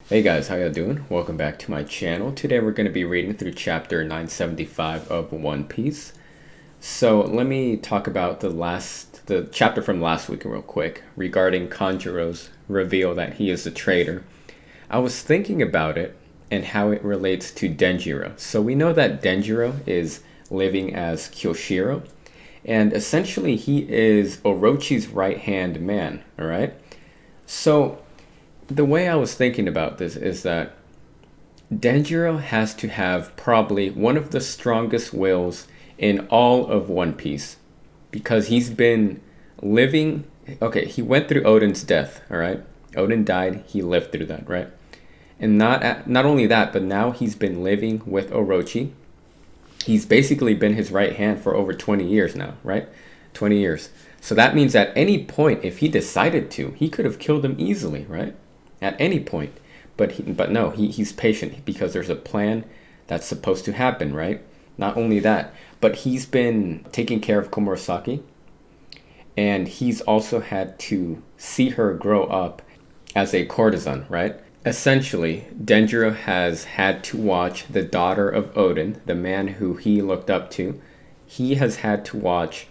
Hey guys, how y'all doing? Welcome back to my channel. Today we're going to be reading through chapter 975 of One Piece. So let me talk about the chapter from last week real quick regarding Kanjuro's reveal that he is a traitor. I was thinking about it and how it relates to Denjiro. So we know that Denjiro is living as Kyoshiro, and essentially he is Orochi's right-hand man, all right? So the way I was thinking about this is that Denjiro has to have probably one of the strongest wills in all of One Piece because he's been living. Okay, he went through Odin's death, all right? Odin died, he lived through that, right? And not only that, but now he's been living with Orochi. He's basically been his right hand for over 20 years now, right? 20 years. So that means at any point, if he decided to, he could have killed him easily, right? At any point. But no, he's patient because there's a plan that's supposed to happen, right? Not only that, but he's been taking care of Komurasaki, and he's also had to see her grow up as a courtesan, right? Essentially, Denjiro has had to watch the daughter of Odin, the man who he looked up to. He has had to watch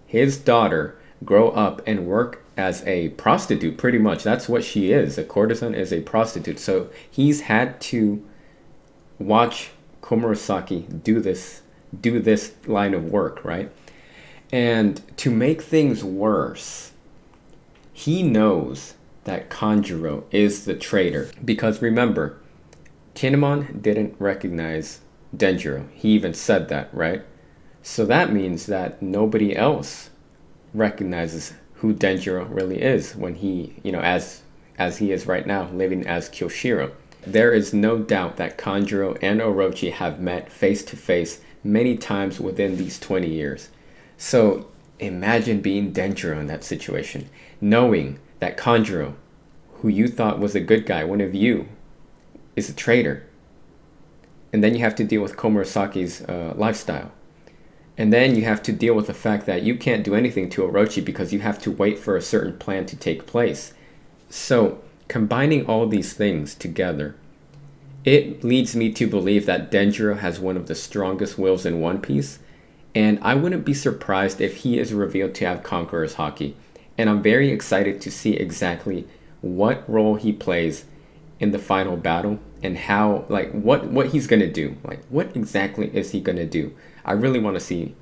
his daughter grow up and work as a prostitute, pretty much. That's what she is. A courtesan is a prostitute. So he's had to watch Komurasaki do this line of work, right? And to make things worse, he knows that Kanjuro is the traitor. Because remember, Kinemon didn't recognize Denjiro. He even said that, right? So that means that nobody else recognizes who Denjiro really is when he, as he is right now, living as Kyoshiro. There is no doubt that Kanjuro and Orochi have met face to face many times within these 20 years. So imagine being Denjiro in that situation, knowing that Kanjuro, who you thought was a good guy, one of you, is a traitor. And then you have to deal with Komurasaki's lifestyle. And then you have to deal with the fact that you can't do anything to Orochi because you have to wait for a certain plan to take place. So, combining all these things together, it leads me to believe that Denjiro has one of the strongest wills in One Piece, and I wouldn't be surprised if he is revealed to have Conqueror's Haki. And I'm very excited to see exactly what role he plays in the final battle and how, what he's gonna do. Like, what exactly is he gonna do? I really want to see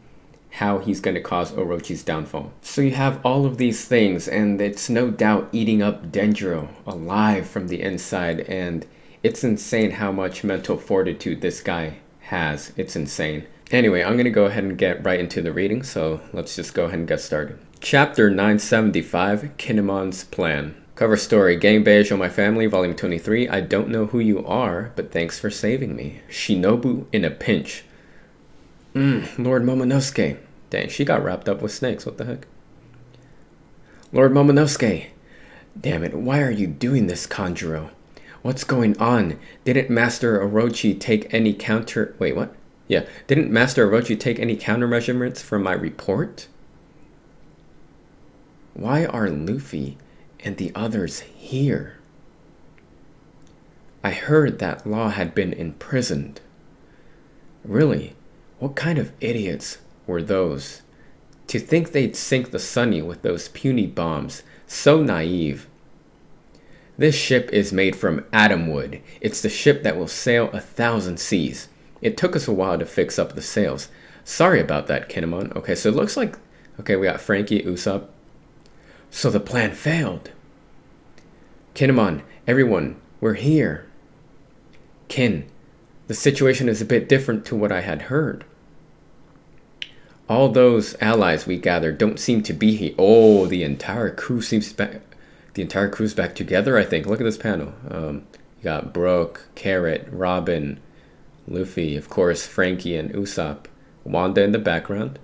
how he's going to cause Orochi's downfall. So you have all of these things, and it's no doubt eating up Denjiro alive from the inside, and it's insane how much mental fortitude this guy has. It's insane. Anyway, I'm going to go ahead and get right into the reading, so let's just go ahead and get started. Chapter 975, Kinemon's Plan. Cover story, Gang Beige on My Family, Volume 23. I don't know who you are, but thanks for saving me. Shinobu in a pinch. Lord Momonosuke. Dang, she got wrapped up with snakes. What the heck? Lord Momonosuke. Damn it, why are you doing this, Kanjuro? What's going on? Didn't Master Orochi take any Wait, what? Yeah, didn't Master Orochi take any countermeasurements from my report? Why are Luffy and the others here? I heard that Law had been imprisoned. Really? What kind of idiots were those? To think they'd sink the Sunny with those puny bombs. So naive. This ship is made from atom wood. It's the ship that will sail 1,000 seas. It took us a while to fix up the sails. Sorry about that, Kinemon. Okay, so it looks like... Okay, we got Frankie, Usopp. So the plan failed. Kinemon, everyone, we're here. Kin, the situation is a bit different to what I had heard. All those allies we gathered don't seem to be here. Oh, the entire crew seems back. The entire crew's back together, I think. Look at this panel. You got Brook, Carrot, Robin, Luffy, of course, Frankie and Usopp. Wanda in the background.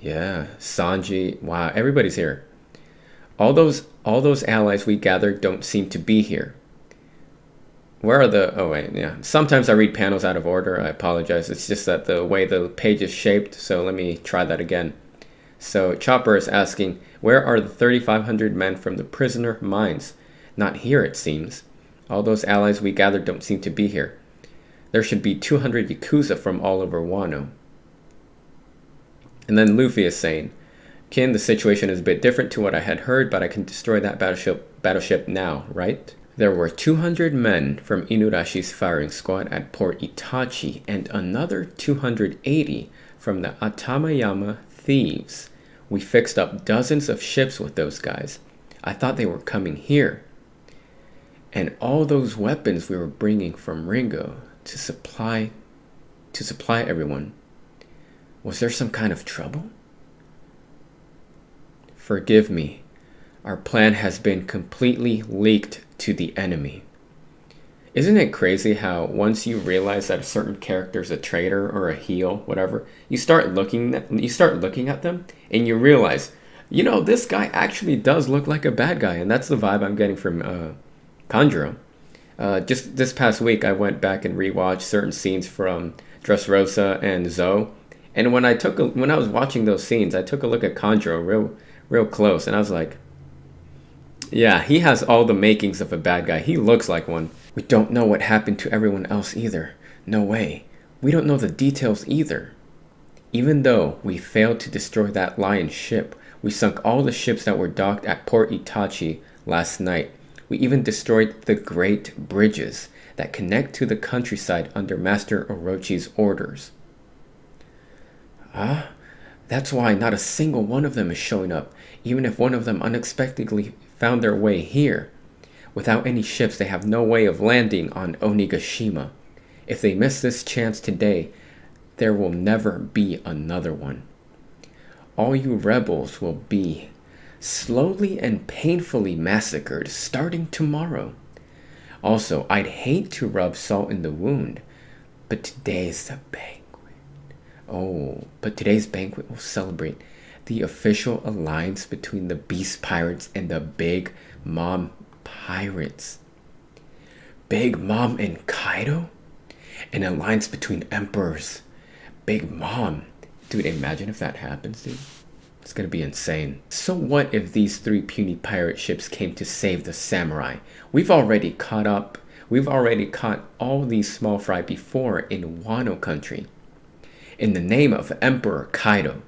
Yeah, Sanji. Wow, everybody's here. All those allies we gathered don't seem to be here. Where are the... Oh, wait, yeah. Sometimes I read panels out of order. I apologize. It's just that the way the page is shaped. So let me try that again. So Chopper is asking, where are the 3,500 men from the prisoner mines? Not here, it seems. All those allies we gathered don't seem to be here. There should be 200 Yakuza from all over Wano. And then Luffy is saying, Kin, the situation is a bit different to what I had heard, but I can destroy that battleship now, right? There were 200 men from Inurashi's firing squad at Port Itachi and another 280 from the Atamayama thieves. We fixed up dozens of ships with those guys. I thought they were coming here. And all those weapons we were bringing from Ringo to supply everyone. Was there some kind of trouble? Forgive me. Our plan has been completely leaked to the enemy. Isn't it crazy how once you realize that a certain character is a traitor or a heel, whatever, you start looking at them and you realize, this guy actually does look like a bad guy, and that's the vibe I'm getting from Kanjuro. Just this past week, I went back and rewatched certain scenes from Dressrosa and Zoe, and when I was watching those scenes, I took a look at Kanjuro real close, and I was like, yeah, he has all the makings of a bad guy. He looks like one. We don't know what happened to everyone else either. No way. We don't know the details either. Even though we failed to destroy that lion ship, we sunk all the ships that were docked at Port Itachi last night. We even destroyed the great bridges that connect to the countryside under Master Orochi's orders. That's why not a single one of them is showing up, even if one of them unexpectedly found their way here. Without any ships, they have no way of landing on Onigashima. If they miss this chance today, there will never be another one. All you rebels will be slowly and painfully massacred starting tomorrow. Also, I'd hate to rub salt in the wound, but today's the banquet. But today's banquet will celebrate the official alliance between the Beast Pirates and the Big Mom Pirates. Big Mom and Kaido? An alliance between emperors. Big Mom. Dude, imagine if that happens, dude. It's gonna be insane. So what if these 3 puny pirate ships came to save the samurai? We've already caught all these small fry before in Wano country. In the name of Emperor Kaido,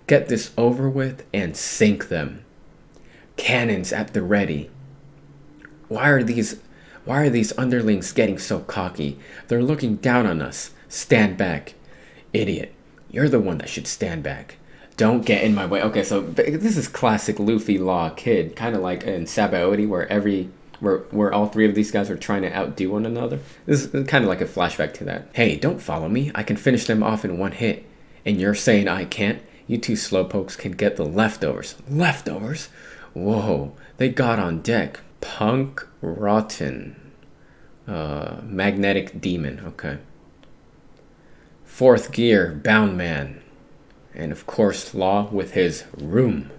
get this over with and sink them. Cannons at the ready. Why are these underlings getting so cocky? They're looking down on us. Stand back. Idiot. You're the one that should stand back. Don't get in my way. Okay, so this is classic Luffy Law Kid, kind of like in Sabaody, where all 3 of these guys are trying to outdo one another. This is kind of like a flashback to that. Hey, don't follow me. I can finish them off in one hit. And you're saying I can't? You 2 slowpokes can get the leftovers. Leftovers? Whoa, they got on deck. Punk Rotten. Magnetic Demon, okay. 4th Gear, Bound Man. And of course, Law with his room.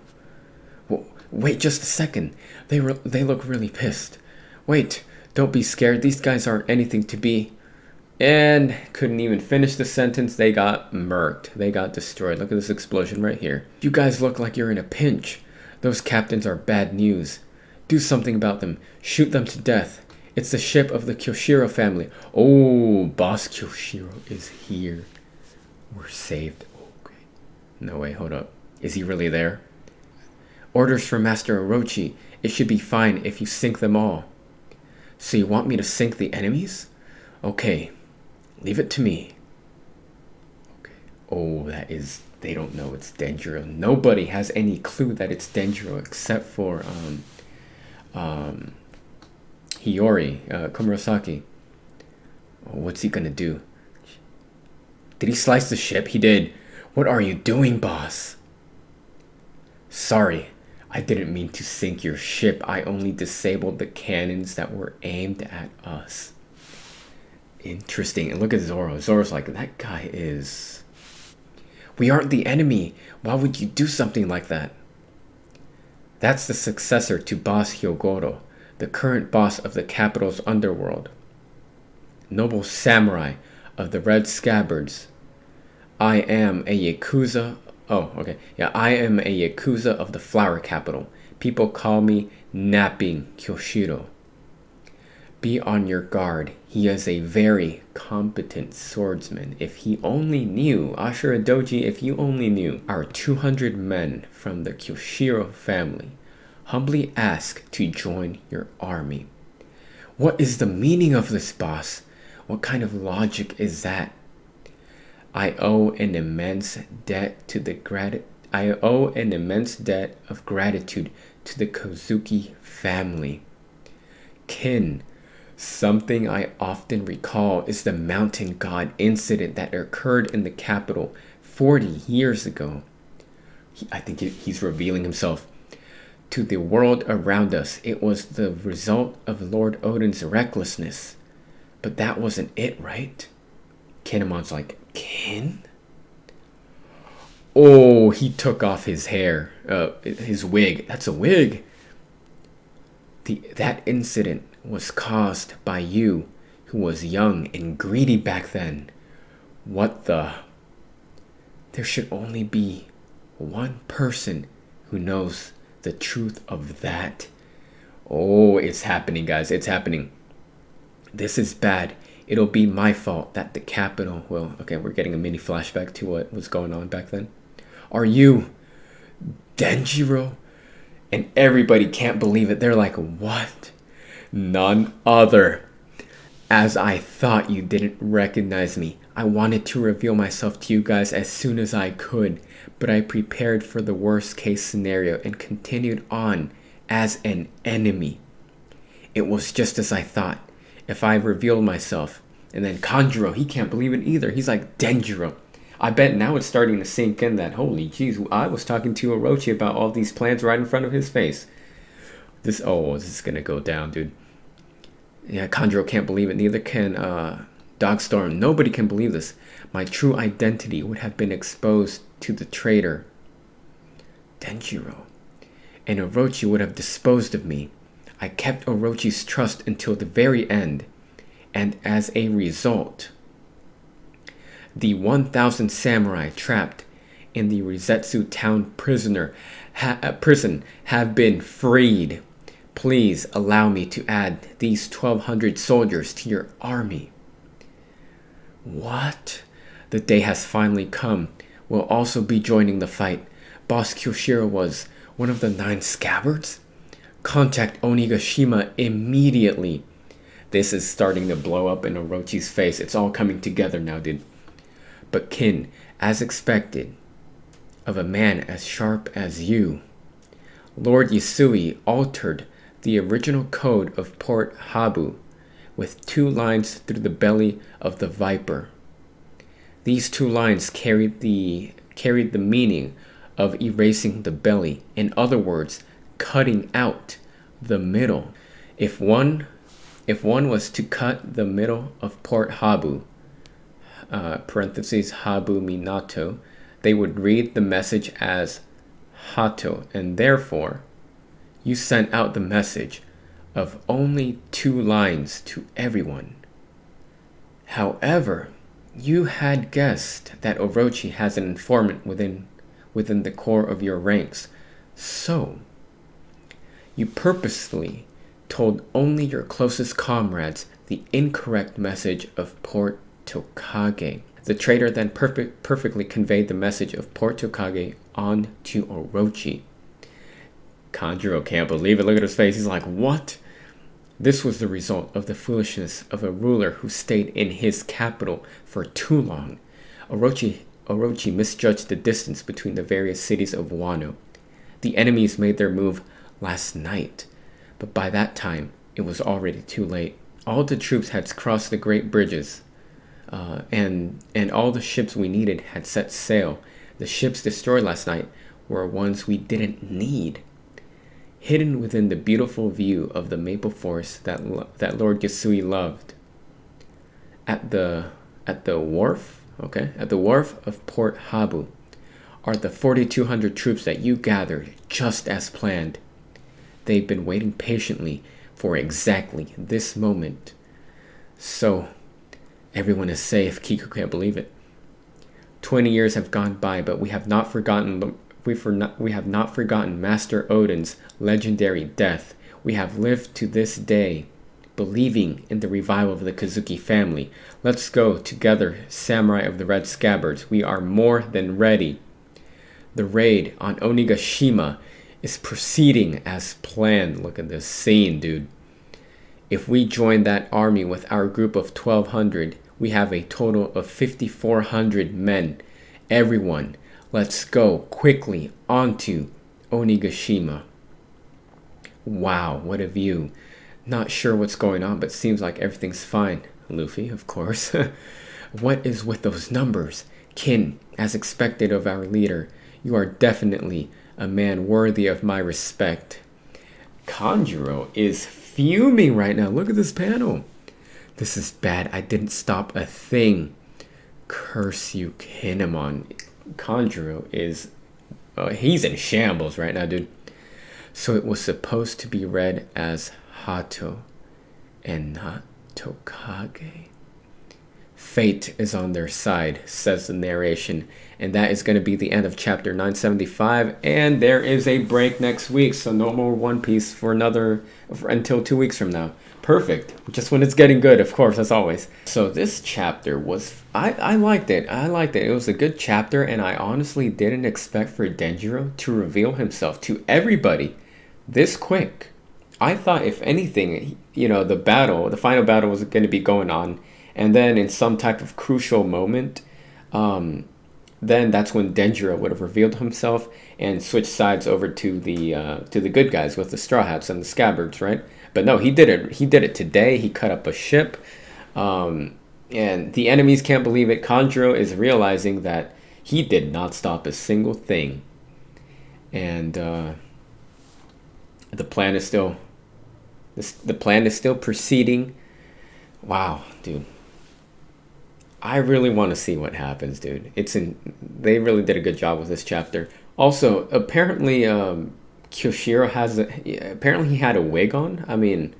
Wait just a second. They look really pissed. Wait, don't be scared. These guys aren't anything to be. And couldn't even finish the sentence. They got murked. They got destroyed. Look at this explosion right here. You guys look like you're in a pinch. Those captains are bad news. Do something about them. Shoot them to death. It's the ship of the Kyoshiro family. Oh, Boss Kyoshiro is here. We're saved. Okay. No way, hold up. Is he really there? Orders from Master Orochi. It should be fine if you sink them all. So you want me to sink the enemies? Okay. Leave it to me. Okay. Oh, they don't know it's Denjiro. Nobody has any clue that it's Denjiro except for Hiyori, Komurasaki. Oh, what's he gonna do? Did he slice the ship? He did. What are you doing, boss? Sorry, I didn't mean to sink your ship. I only disabled the cannons that were aimed at us. Interesting. And look at Zoro. Zoro's like, that guy is... We aren't the enemy. Why would you do something like that? That's the successor to Boss Hyogoro, the current boss of the capital's underworld. Noble samurai of the Red Scabbards. I am a Yakuza... Oh, okay. Yeah, I am a Yakuza of the Flower Capital. People call me Napping Kyoshiro. Be on your guard. He is a very competent swordsman. If he only knew, Ashura Doji, if you only knew, our 200 men from the Kyoshiro family humbly ask to join your army. What is the meaning of this, boss? What kind of logic is that? I owe an immense debt of gratitude to the Kozuki family. Kin, something I often recall is the mountain god incident that occurred in the capital 40 years ago. I think he's revealing himself. To the world around us, it was the result of Lord Odin's recklessness. But that wasn't it, right? Kinemon's like, Kin? Oh, he took off his hair, his wig. That's a wig. That incident was caused by you, who was young and greedy back then. What the? There should only be one person who knows the truth of that. Oh, it's happening, guys. It's happening. This is bad. It'll be my fault that the capital will... Okay, we're getting a mini flashback to what was going on back then. Are you Denjiro? And everybody can't believe it. They're like, what? None other. As I thought you didn't recognize me. I wanted to reveal myself to you guys as soon as I could, but I prepared for the worst case scenario and continued on as an enemy. It was just as I thought. If I revealed myself, and then Kanjuro, he can't believe it either. He's like, Denjiro. I bet now it's starting to sink in that, holy jeez, I was talking to Orochi about all these plans right in front of his face. This is gonna go down, dude. Yeah, Kanjuro can't believe it. Neither can Dogstorm. Nobody can believe this. My true identity would have been exposed to the traitor, Denjiro. And Orochi would have disposed of me. I kept Orochi's trust until the very end. And as a result, the 1,000 samurai trapped in the Rizetsu town prison have been freed. Please allow me to add these 1,200 soldiers to your army. What? The day has finally come. We'll also be joining the fight. Boss Kyoshiro was one of the 9 scabbards? Contact Onigashima immediately. This is starting to blow up in Orochi's face. It's all coming together now, dude. But Kin, as expected, of a man as sharp as you, Lord Yasui altered the original code of Port Habu with 2 lines through the belly of the viper. These 2 lines carried the meaning of erasing the belly. In other words, cutting out the middle. If one was to cut the middle of Port Habu, parentheses Habu Minato, they would read the message as Hato, and therefore you sent out the message of only 2 lines to everyone. However, you had guessed that Orochi has an informant within the core of your ranks, so you purposefully told only your closest comrades the incorrect message of Port Tokage. The traitor then perfectly conveyed the message of Port Tokage on to Orochi. Kanjuro can't believe it. Look at his face. He's like, what? This was the result of the foolishness of a ruler who stayed in his capital for too long. Orochi misjudged the distance between the various cities of Wano. The enemies made their move last night, but by that time, it was already too late. All the troops had crossed the great bridges, and all the ships we needed had set sail. The ships destroyed last night were ones we didn't need. Hidden within the beautiful view of the maple forest that Lord Yasui loved. At the wharf of Port Habu, are the 4,200 troops that you gathered just as planned. They've been waiting patiently for exactly this moment. So, everyone is safe. Kiku can't believe it. 20 years have gone by, but we have not forgotten Master Odin's legendary death. We have lived to this day believing in the revival of the Kazuki family. Let's go together, Samurai of the Red Scabbards. We are more than ready. The raid on Onigashima is proceeding as planned. Look at this scene, dude. If we join that army with our group of 1,200, we have a total of 5,400 men. Everyone, let's go quickly onto Onigashima. Wow, what a view. Not sure what's going on, but seems like everything's fine. Luffy, of course. What is with those numbers? Kin, as expected of our leader, you are definitely a man worthy of my respect. Kanjuro is fuming right now. Look at this panel. This is bad. I didn't stop a thing. Curse you, Kinemon. Kanjuro is... he's in shambles right now, dude. So it was supposed to be read as Hato and not Tokage. Fate is on their side, says the narration. And that is going to be the end of chapter 975. And there is a break next week. So no more One Piece for until 2 weeks from now. Perfect. Just when it's getting good, of course, as always. So this chapter was... I liked it. I liked it. It was a good chapter. And I honestly didn't expect for Denjiro to reveal himself to everybody this quick. I thought, if anything, the final battle was going to be going on. And then in some type of crucial moment... then that's when Denjiro would have revealed himself and switched sides over to the good guys with the Straw Hats and the Scabbards, right? But no, he did it. He did it today. He cut up a ship, and the enemies can't believe it. Kanjuro is realizing that he did not stop a single thing, and the plan is still proceeding. Wow, dude. I really want to see what happens, dude. They really did a good job with this chapter. Also, apparently, Kyoshiro apparently he had a wig on. I mean,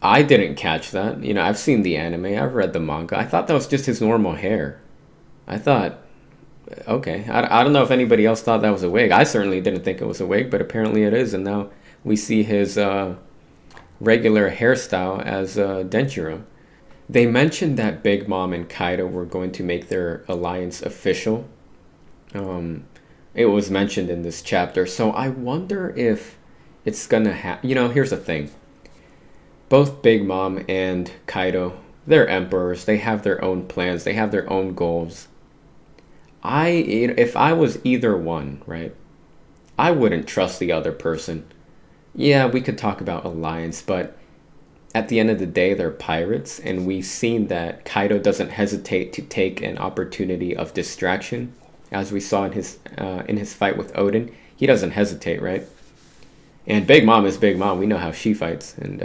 I didn't catch that. I've seen the anime. I've read the manga. I thought that was just his normal hair. I thought, okay. I don't know if anybody else thought that was a wig. I certainly didn't think it was a wig, but apparently it is. And now we see his regular hairstyle as Denjiro. They mentioned that Big Mom and Kaido were going to make their alliance official. It was mentioned in this chapter. So I wonder if it's going to happen. Here's the thing. Both Big Mom and Kaido, they're emperors. They have their own plans. They have their own goals. If I was either one, right, I wouldn't trust the other person. Yeah, we could talk about alliance, but... at the end of the day, they're pirates, and we've seen that Kaido doesn't hesitate to take an opportunity of distraction, as we saw in his fight with Odin. He doesn't hesitate, right? And Big Mom is Big Mom. We know how she fights, and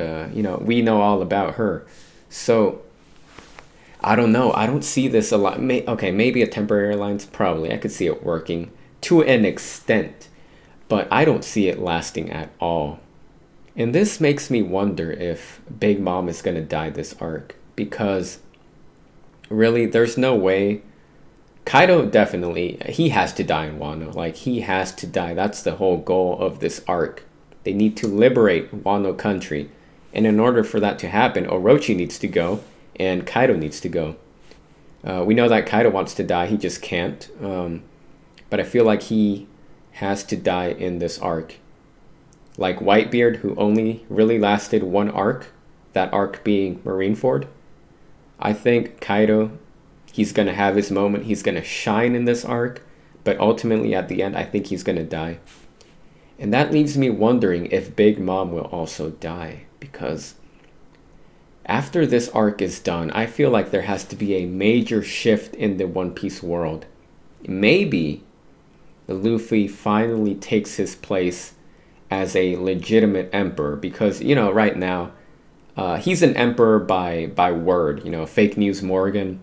we know all about her. So I don't know. I don't see this a lot. Maybe a temporary alliance. Probably, I could see it working to an extent, but I don't see it lasting at all. And this makes me wonder if Big Mom is going to die this arc. Because, really, there's no way. Kaido definitely, he has to die in Wano. Like, he has to die. That's the whole goal of this arc. They need to liberate Wano country. And in order for that to happen, Orochi needs to go. And Kaido needs to go. We know that Kaido wants to die. He just can't. But I feel like he has to die in this arc. Like Whitebeard, who only really lasted one arc, that arc being Marineford. I think Kaido, he's going to have his moment. He's going to shine in this arc. But ultimately, at the end, I think he's going to die. And that leaves me wondering if Big Mom will also die. Because after this arc is done, I feel like there has to be a major shift in the One Piece world. Maybe Luffy finally takes his place as a legitimate emperor, because right now he's an emperor by word. Fake News Morgan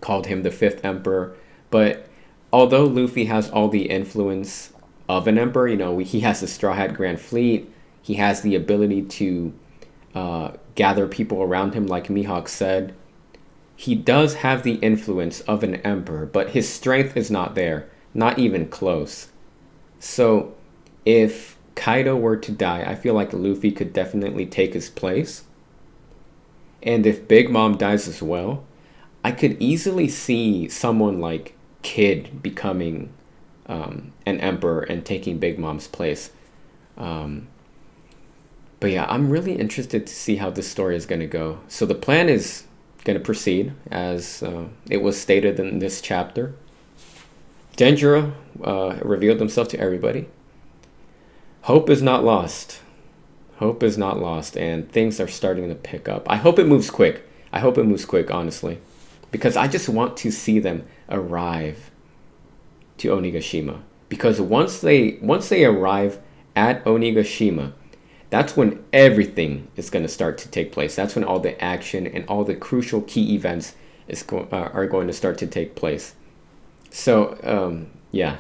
called him the fifth emperor, but although Luffy has all the influence of an emperor, he has the Straw Hat Grand Fleet, he has the ability to gather people around him, like Mihawk said. He does have the influence of an emperor, but his strength is not there, not even close. So if Kaido were to die, I feel like Luffy could definitely take his place. And if Big Mom dies as well, I could easily see someone like Kid becoming an emperor and taking Big Mom's place. Um, but yeah, I'm really interested to see how this story is going to go. So the plan is going to proceed as it was stated in this chapter. Denjiro revealed himself to everybody. Hope is not lost. Hope is not lost, and things are starting to pick up. I hope it moves quick. I hope it moves quick, honestly, because I just want to see them arrive to Onigashima. Because once they arrive at Onigashima, that's when everything is going to start to take place. That's when all the action and all the crucial key events are going to start to take place. So yeah,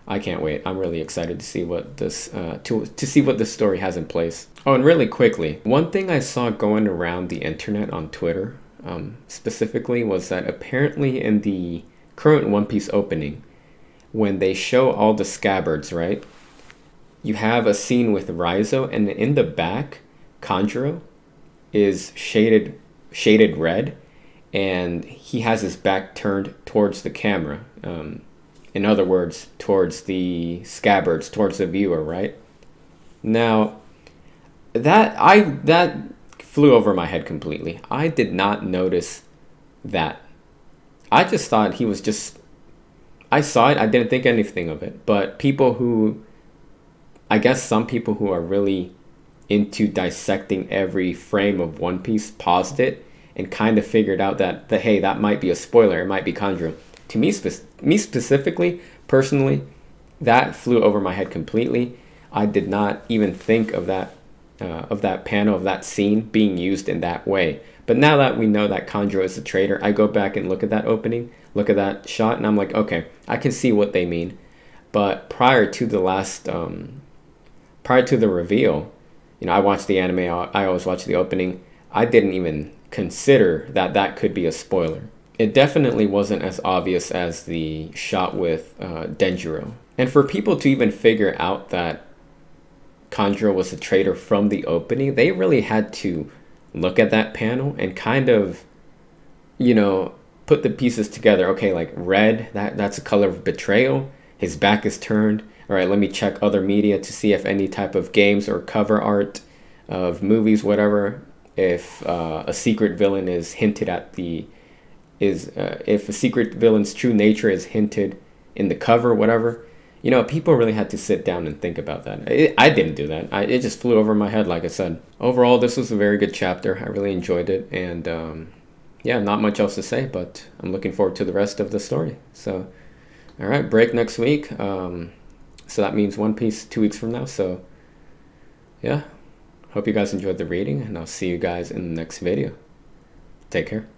I can't wait. I'm really excited to see what this to see what this story has in place. Oh, and really quickly, one thing I saw going around the internet on Twitter specifically was that apparently in the current One Piece opening, when they show all the scabbards, right? You have a scene with Raizo, and in the back, Kanjuro is shaded red, and he has his back turned towards the camera. In other words, towards the scabbards, towards the viewer, right? Now, that flew over my head completely. I did not notice that. I just thought he was just. I saw it. I didn't think anything of it. But people who, I guess, some people who are really into dissecting every frame of One Piece paused it and kind of figured out that hey, that might be a spoiler. It might be Kanjuro. To me specifically, personally, that flew over my head completely. I did not even think of that panel, of that scene being used in that way. But now that we know that Kanjuro is a traitor, I go back and look at that opening, look at that shot, and I'm like, okay, I can see what they mean. But prior to the reveal, I watched the anime. I always watch the opening. I didn't even consider that could be a spoiler. It definitely wasn't as obvious as the shot with Denjiro. And for people to even figure out that Kanjuro was a traitor from the opening, they really had to look at that panel and kind of, put the pieces together. Okay, like red, that's a color of betrayal. His back is turned. All right, let me check other media to see if any type of games or cover art of movies, whatever, if a secret villain is hinted at if a secret villain's true nature is hinted in the cover, whatever. People really had to sit down and think about that. I didn't do that. It just flew over my head, like I said. Overall, this was a very good chapter. I really enjoyed it. And yeah, not much else to say, but I'm looking forward to the rest of the story. So, all right, break next week. So that means One Piece 2 weeks from now. So, yeah, hope you guys enjoyed the reading, and I'll see you guys in the next video. Take care.